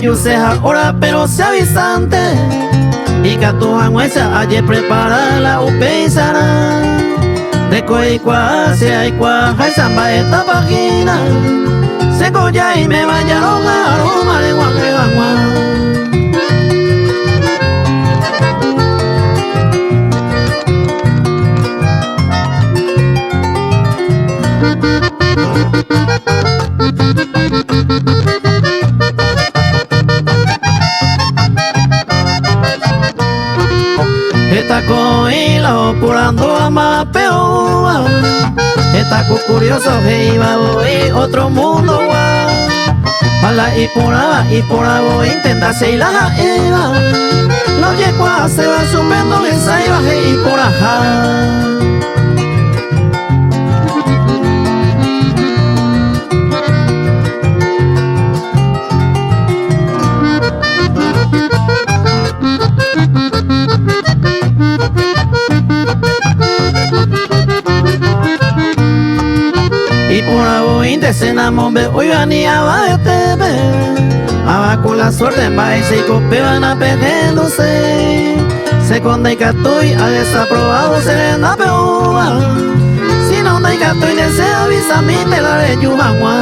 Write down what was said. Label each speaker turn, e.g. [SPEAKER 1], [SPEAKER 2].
[SPEAKER 1] yo sé ahora pero se avisante. Y que tu angüesa ayer prepara la upeisana. De coicua se hay cuaja y samba esta página. Se colla y me bañaron a aroma de guaquegagua. Está con hilo purando a mapeo. Está con curioso que iba a oír otro mundo. Para y por voy intenta se la eva. Los yecuas se van subiendo en saiba y por ajá. Y por ahí desenamos de hoy aniaba de tebe. Abajo la suerte en baile y copeban a perdiéndose. Se conde que estoy a desaprobado serena peúa. Si no de que estoy desea avisa a mí te la de Yuhagua.